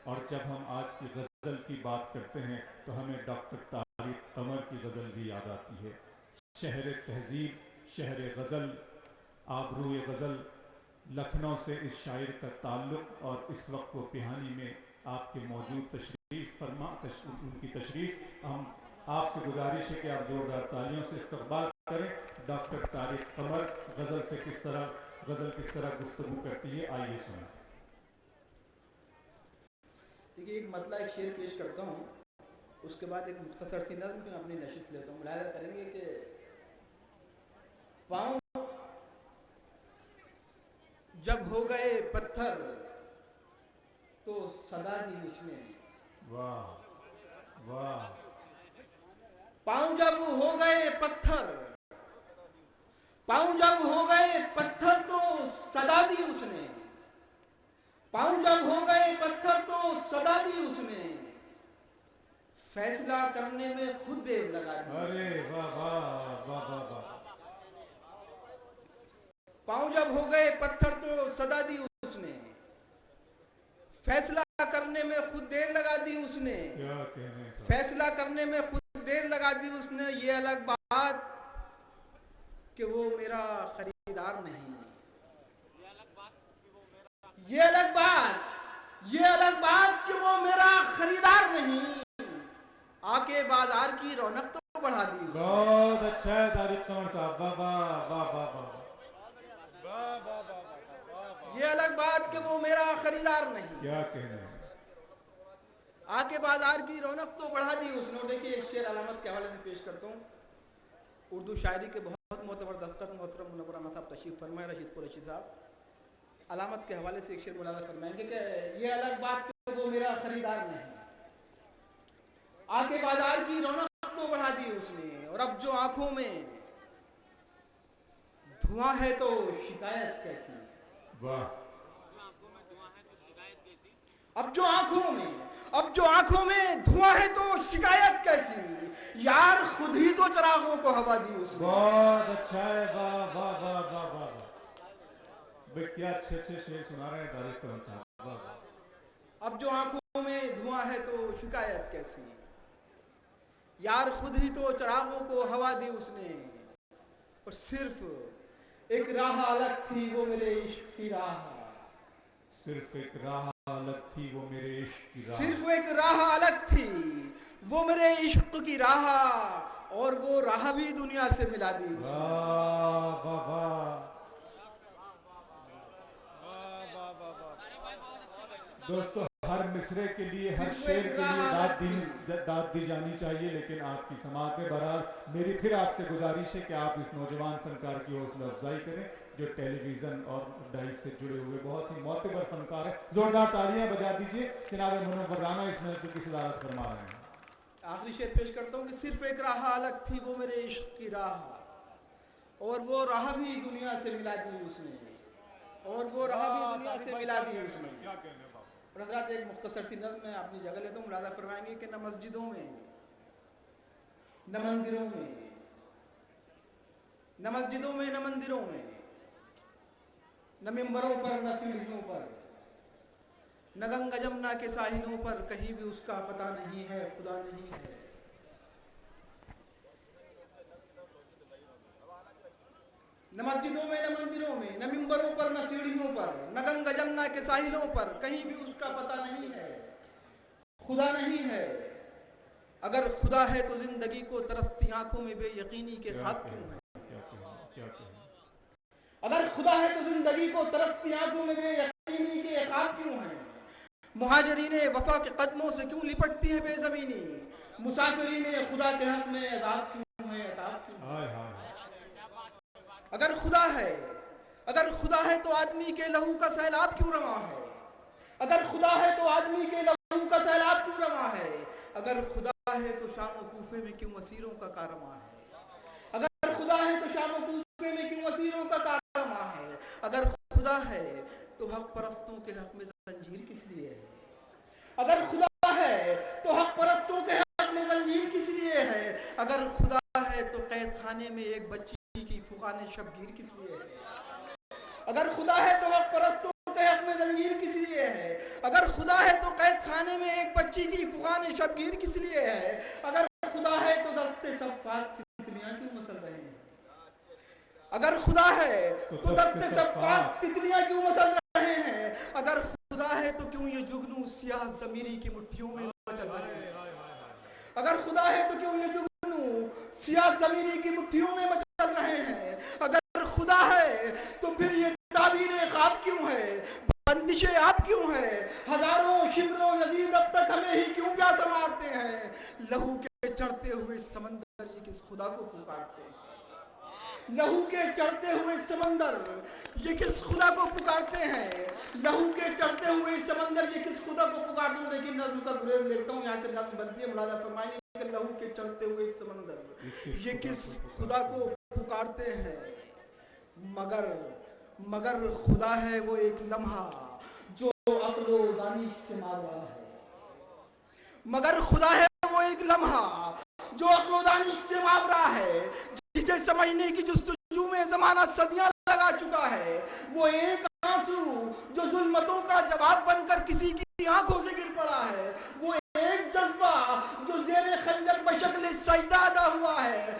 और जब हम आज की गज़ल की बात करते हैं तो हमें डॉक्टर तारिक कमर की गज़ल भी याद आती है। शहर तहज़ीब, शहर गज़ल, आबरूए गज़ल, लखनऊ से इस शायर का ताल्लुक़, और इस वक्त वो पिहानी में आपके मौजूद उनकी तशरीफ़। हम आपसे गुजारिश है कि आप ज़ोरदार तालियों से इस्तकबाल करें। डॉक्टर तारिक कमर गज़ल किस तरह गुफ्तगू करती है, आइए सुनें। देखिए, एक मतला एक शेर पेश करता हूँ, उसके बाद एक मुख्तसर सी नज़्म में अपनी नशिश लेता हूँ। मुलाहिज़ा करेंगे कि पाँव जब हो गए पत्थर तो सदा दी उसने। वाह वाह। पाँव जब हो गए पत्थर, पाँव जब हो गए पत्थर तो सदा दी उसने। पाँव जब हो गए पत्थर तो सदा दी उसने। फैसला करने में खुद देर लगा दी। अरे वाह वाह वाह वाह वाह। पाँव जब हो गए पत्थर तो सदा दी उसने। फैसला करने में खुद देर लगा दी उसने। क्या कहने सर। फैसला करने में खुद देर लगा दी उसने। ये अलग बात कि वो मेरा खरीदार नहीं। ये अलग बात कि वो मेरा खरीदार नहीं। आके बाजार की रौनक तो बढ़ा दी। बहुत अच्छा है तारिक कमर साहब, वाह वाह वाह वाह वाह। ये अलग बात कि वो मेरा खरीदार नहीं। क्या कहने हैं। आके बाजार की रौनक तो बढ़ा दी उसने। देखिए, एक शेर अलामत के हवाले से पेश करता हूँ। उर्दू शायरी के बहुत मोतबर दस्तखत मोहतरम मुनव्वर अहमद साहब तशरीफ फरमाए, रशीद कुरैशी साहब। अलामत के हवाले से एक शेर मुलाजा फरमाएंगे कि ये अलग बात कि वो मेरा खरीदार नहीं। आके बाजार की रौनक तो बढ़ा दी उसने। और अब जो आंखों में धुआं है तो शिकायत कैसी। वाह। अब जो आंखों में धुआं है तो शिकायत कैसी। यार खुद ही तो चिरागों को हवा दी उसने। बहुत अच्छा है, वाह वाह वाह वाह वाह। क्या अच्छे शेर सुना रहे हैं तारिक कमर साहब, वाह। अब जो आंखों में धुआं है तो शिकायत कैसी। यार खुद ही तो चिरागों को हवा दी उसने। और सिर्फ एक राह अलग थी वो मेरे इश्क की राह। सिर्फ एक राह अलग थी वो मेरे इश्क की राह। सिर्फ एक राह अलग थी वो मेरे इश्क की राह। और वो राह भी दुनिया से मिला दी उसने। वाह वाह वाह। दोस्तों, हर मिसरे के लिए, हर शेर के लिए दाद दी जानी चाहिए, लेकिन आपकी समाअत में बहरहाल मेरी फिर आपसे गुजारिश है कि आप इस नौजवान फनकार की हौसला अफजाई करें जो टेलीविज़न और डाइस से जुड़े हुए बहुत ही मोतबर फनकार है। जोरदार तालियां बजा दीजिए। जनाब मुनव्वर राना इस महफिल की सदारत फरमा रहे हैं। आखिरी शेर पेश करता हूँ कि सिर्फ एक राह अलग थी वो मेरे इश्क की राह। और वो राह भी दुनिया से मिला दी उसने। क्या कहने बाबा। और हज़रात, एक मुख्तसर सी नज़्म में अपनी जगह लेता हूँ। मुलाज़ा फरमाएंगे कि न मस्जिदों में, न मंदिरों में, न मस्जिदों में, न मंदिरों में, न मिंबरों पर, न सीढ़ियों पर, न गंगा जमुना के साहिलों पर कहीं भी उसका पता नहीं है, खुदा नहीं है। न मस्जिदों में, न मंदिरों में, न मिंबरों पर, न सीढ़ियों पर, न गंगा जमुना के साहिलों पर कहीं भी उसका पता नहीं है, खुदा नहीं है। अगर खुदा है तो जिंदगी को तरसती आंखों में बेयकीनी के ख्वाब क्यों है। अगर खुदा है तो जिंदगी को तरसती आंखों में बेयकीनी के ख्वाब क्यों है। मुहाजिरीने वफा के कदमों से क्यों लिपटती है बेज़मीनी। मुसाफिरीने खुदा के हक में अज़ाब क्यों है, अताब क्यों है। अगर खुदा है तो आदमी के लहू का सैलाब क्यों रवा है। अगर खुदा है तो आदमी के लहू का सैलाब क्यों रवा है। अगर खुदा है तो शाम और कूफे में क्यों असीरों का कारवां है। अगर खुदा है तो शाम और कूफे में क्यों असीरों का कारवां है। अगर खुदा है तो हक परस्तों के हक में जंजीर किस लिए है। अगर खुदा है तो हक परस्तों के हक में जंजीर किस लिए है। अगर खुदा है तो कैद खाने में एक बच्ची की फुकाने शबगीर किस लिए है। अगर खुदा है तो हक परस्तों के हक में जंजीर किस लिए है? अगर खुदा है तो कैद खाने में एक बच्ची की फुगान शबगीर किस लिए है? अगर खुदा है तो दस्ते सफ़ात तितलियां क्यों मसल रही हैं? अगर खुदा है तो दस्ते सफ़ात तितलियां क्यों मसल रहे हैं? अगर खुदा है तो क्यों ये जुगनू सियाह ज़मीरी की मुट्ठियों में मचल रहे हैं? अगर खुदा है तो क्यों ये जुगनू सियाह ज़मीरी की मुट्ठियों में मचल रहे हैं? अगर खुदा है तो फिर ये ताबीरें ख्वाब क्यों है? बंदिशें आप क्यों है? हजारों शिमरों यजीद अब तक हमें ही क्यों प्यासा मारते हैं? लहू के चढ़ते हुए समंदर ये किस खुदा को पुकारते हैं? लहू के चढ़ते हुए समंदर ये किस खुदा को पुकारते हैं? लहू के चढ़ते हुए समंदर ये किस खुदा को पुकारते हैं? लेकिन नज़्म का गुरेज लेता हूँ, यहाँ से नज़्म बनती है। मुलाजा फरमाएंगे कि लहू के चढ़ते हुए समंदर ये किस खुदा को पुकारते हैं? मगर खुदा है वो एक लम्हा जो अक्लो दानिश से मार रहा है। मगर खुदा है वो एक लम्हा जो अक्लो दानिश से मार रहा है, जिसे समझने की जुस्तजू में ज़माना सदियां लगा चुका है। वो एक आंसू जो जुल्मतों का जवाब बनकर किसी की आंखों से गिर पड़ा है। वो एक जज्बा जो ज़ेरे खंजर बशक्ल सजदा अदा हुआ है।